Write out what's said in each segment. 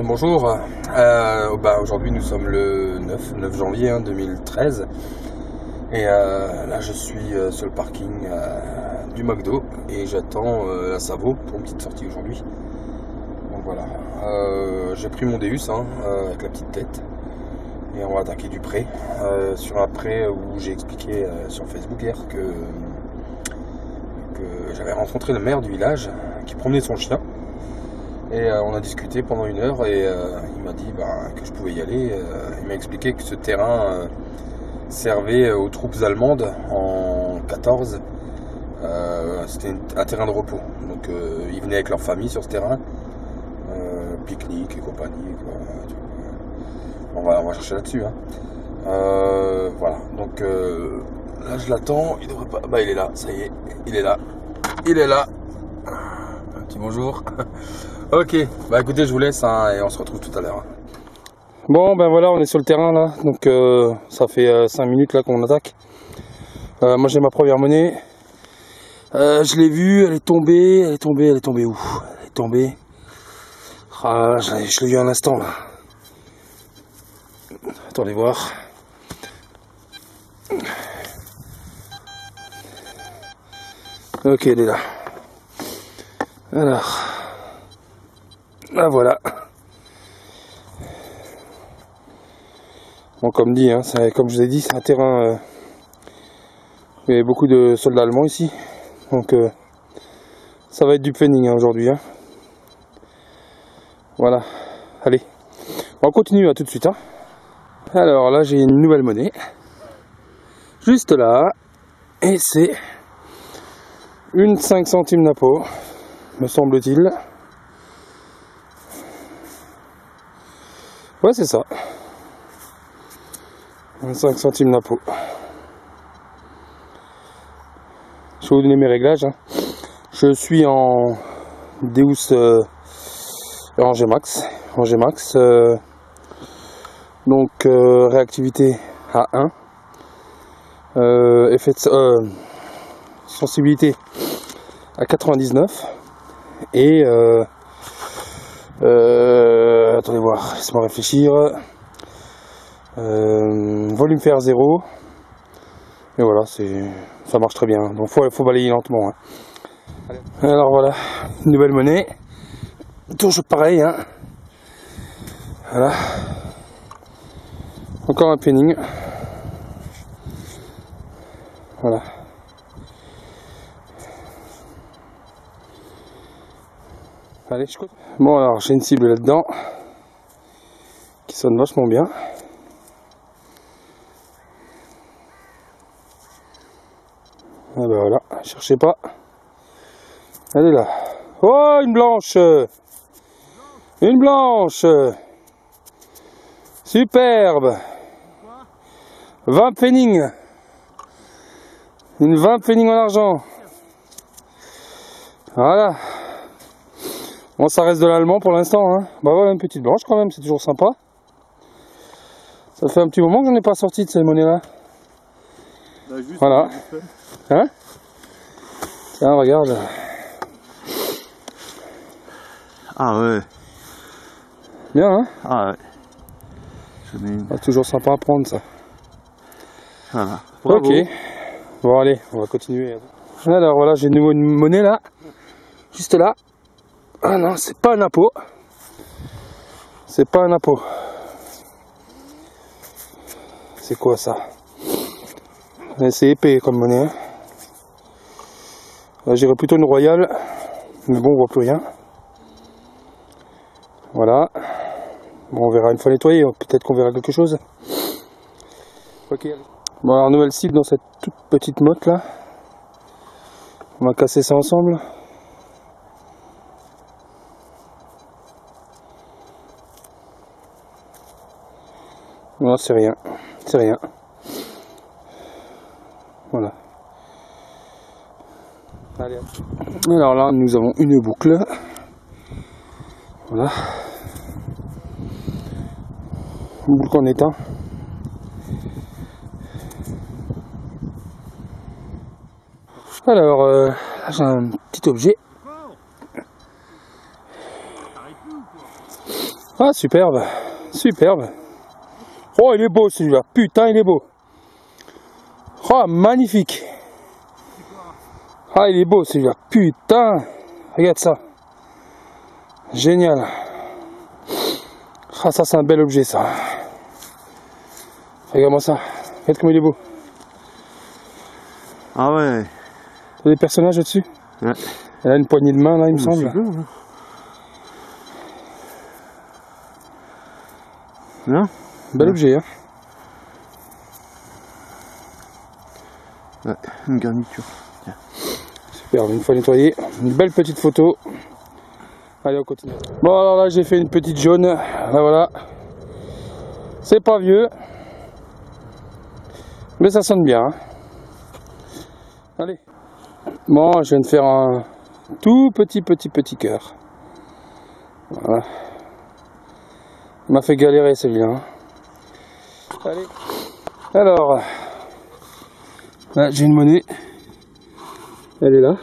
Bonjour, aujourd'hui nous sommes le 9 janvier 2013 et là je suis sur le parking du McDo et j'attends la Savo pour une petite sortie aujourd'hui. Donc voilà, j'ai pris mon Deus avec la petite tête et on va attaquer du pré sur un pré où j'ai expliqué sur Facebook hier que j'avais rencontré le maire du village qui promenait son chien. Et on a discuté pendant 1 heure et il m'a dit que je pouvais y aller. Il m'a expliqué que ce terrain servait aux troupes allemandes en 14. C'était un terrain de repos. Donc ils venaient avec leur famille sur ce terrain. Pique-nique et compagnie. On va chercher là-dessus. Voilà. Donc là je l'attends. Il devrait pas. Il est là. Ça y est. Il est là. Il est là. Un petit bonjour. Ok, écoutez, je vous laisse et on se retrouve tout à l'heure. Bon, voilà, on est sur le terrain là, donc ça fait 5 minutes là qu'on attaque. Moi j'ai ma première monnaie. Je l'ai vue, elle est tombée où? Elle est tombée. Je l'ai vu un instant là. Attendez voir. Ok, elle est là. Alors. Voilà. Bon, comme dit, comme je vous ai dit, c'est un terrain. Il y a beaucoup de soldats allemands ici, donc ça va être du planning aujourd'hui. Voilà. Allez, on continue tout de suite. Alors là, j'ai une nouvelle monnaie, juste là, et c'est une 5 centimes Napo, me semble-t-il. Ouais, c'est ça. 25 centimes Napo. Je vais vous donner mes réglages. Je suis en Deus en Gmax. Donc réactivité à 1. Effet de sensibilité à 99. Et attendez voir, laissez-moi réfléchir. Volume faire 0. Et voilà, ça marche très bien. Donc faut balayer lentement. Alors voilà, une nouvelle monnaie. Toujours pareil. Voilà. Encore un penning. Voilà. Allez, je compte. Bon, alors j'ai une cible là-dedans qui sonne vachement bien. Et voilà, cherchez pas. Elle est là. Oh, une blanche! Une blanche! Superbe! 20 penning. Une 20 penning en argent. Voilà. Bon, ça reste de l'allemand pour l'instant. Voilà, une petite blanche quand même, c'est toujours sympa. Ça fait un petit moment que j'en ai pas sorti de ces monnaies-là. Voilà. Tiens, regarde. Ah ouais. Bien, Ah ouais. Toujours sympa à prendre, ça. Voilà. Bravo. Ok. Bon, allez, on va continuer. Alors voilà, j'ai de nouveau une monnaie là. Juste là. Ah non, c'est pas un Napo. C'est pas un Napo. C'est quoi ça? C'est épais comme monnaie. J'irais plutôt une royale. Mais bon, on voit plus rien. Voilà. Bon, on verra une fois nettoyé. Peut-être qu'on verra quelque chose. Ok. Bon, alors nouvelle cible dans cette toute petite motte là. On va casser ça ensemble. Non, c'est rien. C'est rien. Voilà. Allez. Alors là, nous avons une boucle. Voilà. Une boucle en éteint. Alors, là j'ai un petit objet. Ah, superbe. Superbe. Oh, il est beau celui-là. Putain, il est beau. Oh, magnifique. Ah, il est beau celui-là. Putain. Regarde ça. Génial. Ah, ça, c'est un bel objet, ça. Regarde-moi ça. Regarde comme il est beau. Ah ouais. Il y a des personnages au-dessus. Ouais. Elle a une poignée de main, là, il me semble. Non? Bel objet, hein. Ouais, une garniture. Tiens. Super, une fois nettoyé. Une belle petite photo. Allez, on continue. Bon, alors là, j'ai fait une petite jaune. Là, voilà. C'est pas vieux. Mais ça sonne bien. Hein. Allez. Bon, je viens de faire un tout petit cœur. Voilà. Il m'a fait galérer celui-là. Hein. Allez. Alors, là j'ai une monnaie. Elle est là.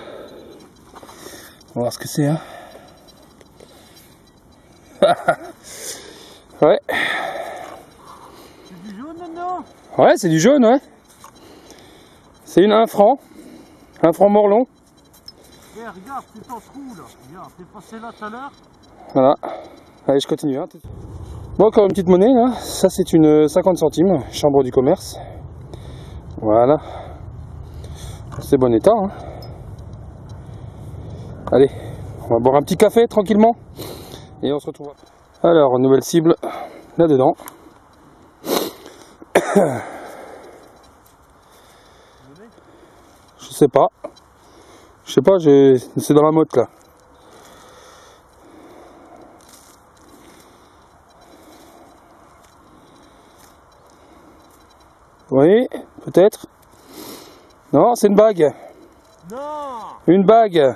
On va voir ce que c'est. Hein. Ouais. C'est du jaune maintenant? Ouais, c'est du jaune, ouais. C'est 1 franc. 1 franc Morlon. Eh, regarde, c'est en trou là. Regarde, t'es passé là tout à l'heure. Voilà. Allez, je continue. Hein. Bon, encore une petite monnaie là. Ça, c'est une 50 centimes, chambre du commerce. Voilà. C'est bon état. Hein. Allez, on va boire un petit café tranquillement. Et on se retrouve. Alors, nouvelle cible là-dedans. Je sais pas. Je sais pas, c'est dans la motte là. Oui, peut-être. Non, c'est une bague. Non. Une bague.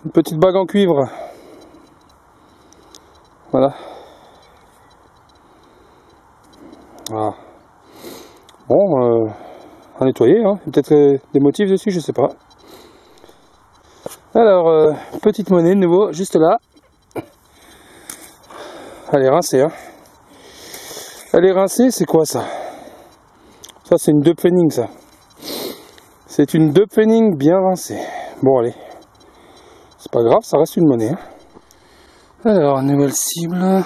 Une petite bague en cuivre. Voilà. Ah. Bon, à nettoyer, hein. Peut-être des motifs dessus, je sais pas. Alors, petite monnaie de nouveau, juste là. Elle est rincée, hein. Elle est rincée, c'est quoi ça? Ça, c'est une duppenning, ça. C'est une duppenning bien rincée. Bon, allez. C'est pas grave, ça reste une monnaie. Hein. Alors, nouvelle cible.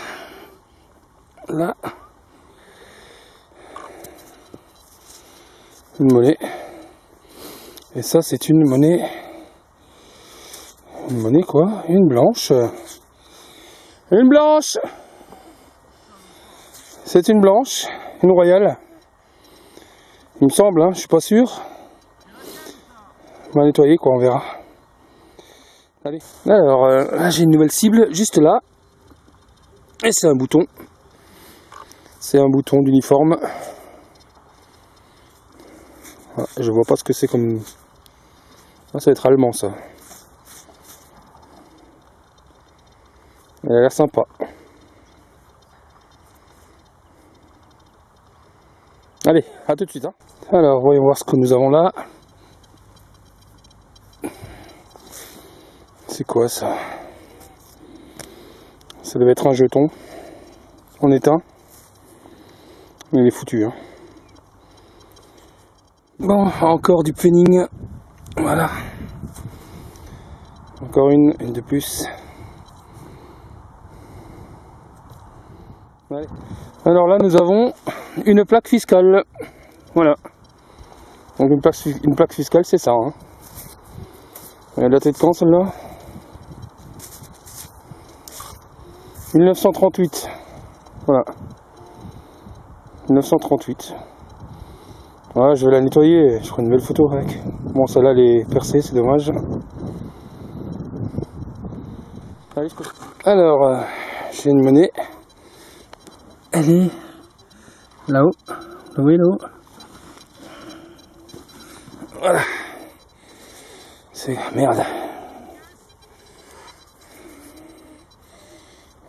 Là. Une monnaie. Et ça, c'est une monnaie. Une monnaie quoi? Une blanche. Une blanche! C'est une blanche, une royale. Il me semble, hein, je suis pas sûr. On va nettoyer quoi, on verra. Allez. Alors, là j'ai une nouvelle cible, juste là. Et c'est un bouton. C'est un bouton d'uniforme. Ah, je vois pas ce que c'est comme... Ah, ça va être allemand ça. Elle a l'air sympa. Allez, à tout de suite. Hein. Alors, voyons voir ce que nous avons là. C'est quoi ça? Ça devait être un jeton en éteint. Mais il est foutu. Hein. Bon, encore du penning. Voilà. Encore une de plus. Allez. Alors là, nous avons une plaque fiscale. Voilà. Donc une plaque fiscale, c'est ça. Hein. Elle date de quand celle-là? 1938. Voilà. 1938. Voilà, je vais la nettoyer. Je ferai une belle photo avec. Bon, celle-là, elle est percée, c'est dommage. Allez, alors, j'ai une monnaie. Allez, là-haut, là-haut. Voilà. C'est merde.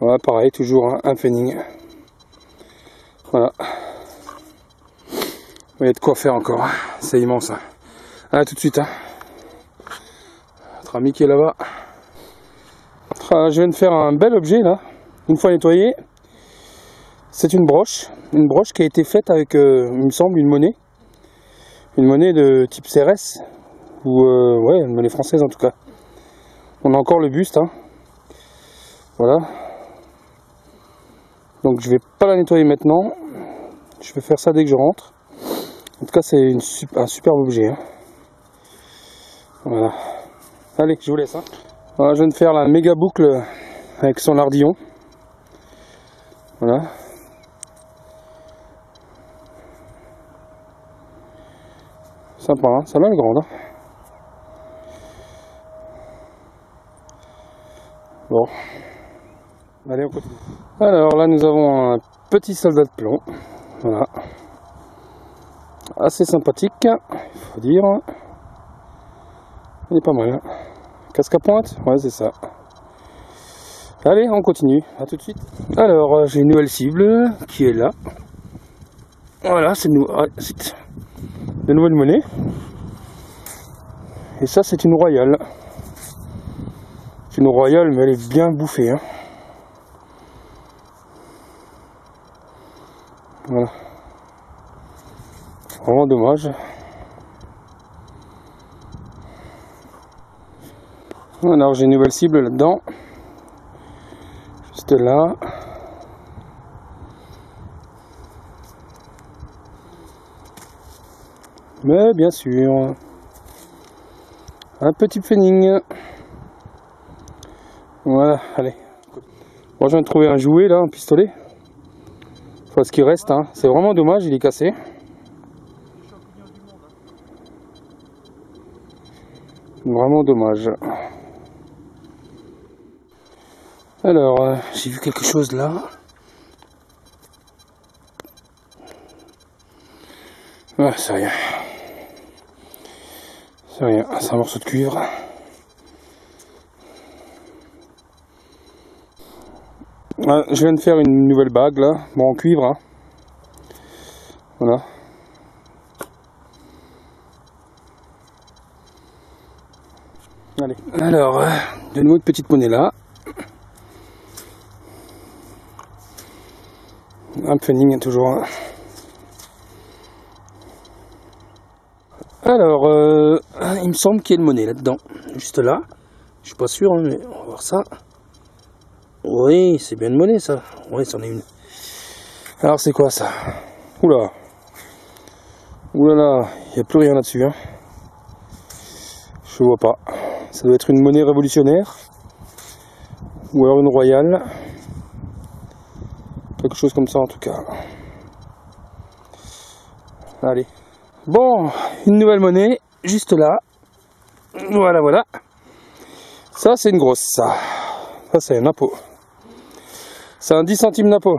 Voilà, pareil, toujours un penning. Voilà. Il y a de quoi faire encore. C'est immense. À tout de suite. Notre ami qui est là-bas. Je viens de faire un bel objet là. Une fois nettoyé. C'est une broche qui a été faite avec, il me semble, une monnaie. Une monnaie de type CRS. Ou, ouais, une monnaie française en tout cas. On a encore le buste. Voilà. Donc je vais pas la nettoyer maintenant. Je vais faire ça dès que je rentre. En tout cas, c'est un superbe objet. Voilà. Allez, je vous laisse. Voilà, je viens de faire la méga boucle avec son lardillon. Voilà. Sympa, ça va le grand. Bon. Allez, on continue. Alors là, nous avons un petit soldat de plomb. Voilà. Assez sympathique, il faut dire. Il est pas mal. Casque à pointe? Ouais, c'est ça. Allez, on continue. À tout de suite. Alors, j'ai une nouvelle cible qui est là. Voilà, c'est de nouvelles monnaies. Et ça, c'est une royale. C'est une royale, mais elle est bien bouffée. Voilà. Vraiment dommage. Alors j'ai une nouvelle cible là-dedans. Juste là. Mais bien sûr. Un petit penning. Voilà, allez. Bon, je viens de trouver un jouet là, un pistolet. Enfin, ce qui reste, c'est vraiment dommage, il est cassé. Vraiment dommage. Alors, j'ai vu quelque chose là. Ouais, c'est rien. C'est rien, c'est un morceau de cuivre. Je viens de faire une nouvelle bague là, bon en cuivre. Voilà. Allez. Alors, de nouveau une petite monnaie là. Un penning toujours. Alors, il me semble qu'il y a une monnaie là-dedans. Juste là. Je suis pas sûr, mais on va voir ça. Oui, c'est bien une monnaie ça. Oui, c'en est une. Alors c'est quoi ça? Oula. Oulala, il n'y a plus rien là-dessus. Je vois pas. Ça doit être une monnaie révolutionnaire. Ou alors une royale. Quelque chose comme ça en tout cas. Allez. Bon, une nouvelle monnaie, juste là. Voilà, voilà. Ça c'est une grosse, ça. Ça c'est un impôt. C'est un 10 centimes d'impôt.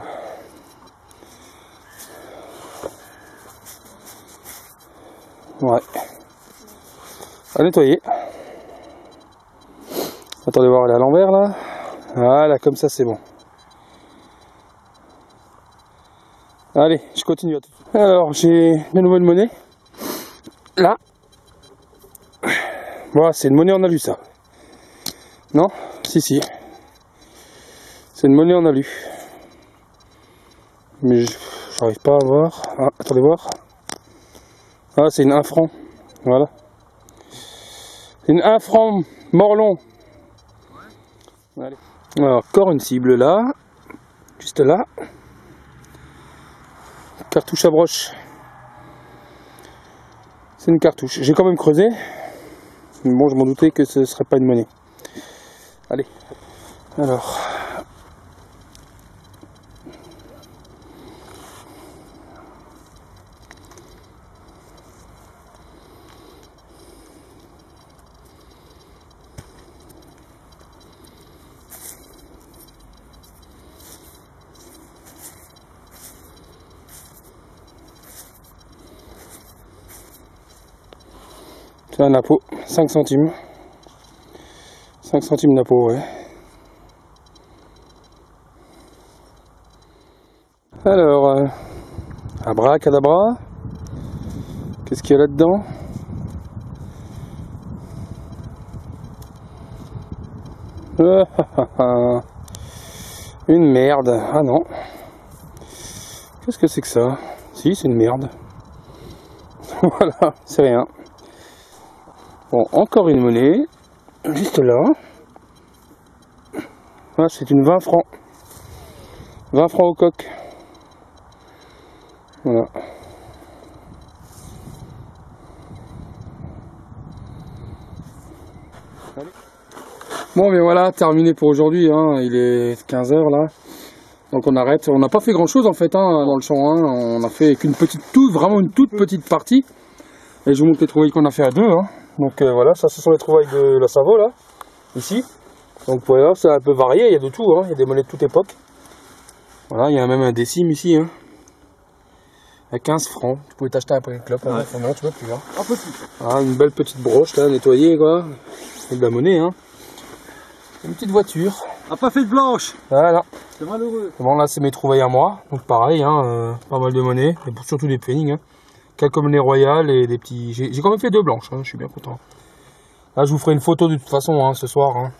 Ouais. À nettoyer. Attendez voir, elle est à l'envers là. Voilà, comme ça c'est bon. Allez, je continue. Alors, j'ai de nouvelles monnaies. Là. Voilà, c'est une monnaie en alu ça. Non? Si, si. C'est une monnaie en alu. Mais j'arrive pas à voir. Ah, attendez voir. Ah, c'est une 1 franc. Voilà. Une 1 franc Morlon. Allez. Alors, encore une cible là. Juste là. Cartouche à broche. C'est une cartouche. J'ai quand même creusé. Mais bon, je m'en doutais que ce serait pas une monnaie. Allez. Alors. C'est un napo, 5 centimes. 5 centimes napo, ouais. Alors, abracadabra. Qu'est-ce qu'il y a là-dedans? Une merde. Ah non. Qu'est-ce que c'est que ça? Si, c'est une merde. Voilà, c'est rien. Bon, encore une monnaie. Juste là. Voilà, c'est une 20 francs. 20 francs au coq. Voilà. Bon, mais voilà, terminé pour aujourd'hui. Hein. Il est 15 h là. Donc on arrête. On n'a pas fait grand chose en fait hein, dans le champ. Hein. On a fait qu'une petite vraiment une toute petite partie. Et je vous montre les trouvailles qu'on a fait à deux. Hein. Donc voilà, ça ce sont les trouvailles de la Savo là. Ici. Donc vous pouvez voir, c'est un peu varié, il y a de tout. Hein. Il y a des monnaies de toute époque. Voilà, il y a même un décime ici. Hein. À 15 francs. Tu pouvais t'acheter un paquet de clopes. Hein. Non, tu peux plus. Hein. Un peu plus. Ah, une belle petite broche là, nettoyée quoi. C'est de la monnaie. Hein. Une petite voiture. A pas fait de blanche. Voilà. C'est malheureux. Bon là c'est mes trouvailles à moi. Donc pareil, hein, pas mal de monnaie. Et surtout des pennies. Hein. Quelques monnaies royales et des petits... J'ai quand même fait 2 blanches. Hein, je suis bien content. Là je vous ferai une photo de toute façon hein, ce soir. Hein.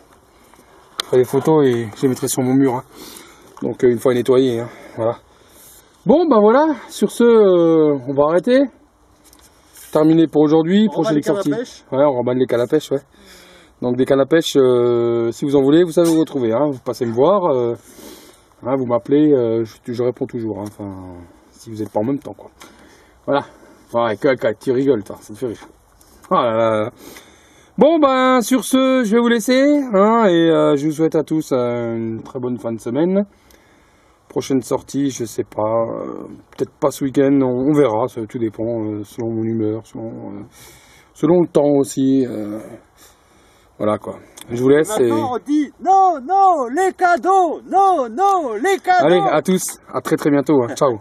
Je ferai des photos et je les mettrai sur mon mur. Hein. Donc une fois nettoyé. Hein. Voilà. Bon bah voilà. Sur ce, on va arrêter. Terminé pour aujourd'hui. Prochaine sortie. Ouais, on remballe les cannes à pêche. Ouais. Donc des cannes à pêche, si vous en voulez, vous savez où vous retrouver. Hein. Vous passez me voir, hein, vous m'appelez, je réponds toujours. Hein. Enfin, si vous n'êtes pas en même temps, quoi. Voilà. Enfin, tu rigoles, toi, ça me fait rire. Oh là là. Bon, ben, sur ce, je vais vous laisser. Hein, et je vous souhaite à tous une très bonne fin de semaine. Prochaine sortie, je sais pas. Peut-être pas ce week-end, on verra. Ça, tout dépend selon mon humeur, selon le temps aussi. Voilà quoi. Je vous laisse. Maintenant on dit non, non, les cadeaux, non, non, les cadeaux. Allez, à tous. À très bientôt. Hein. Ciao.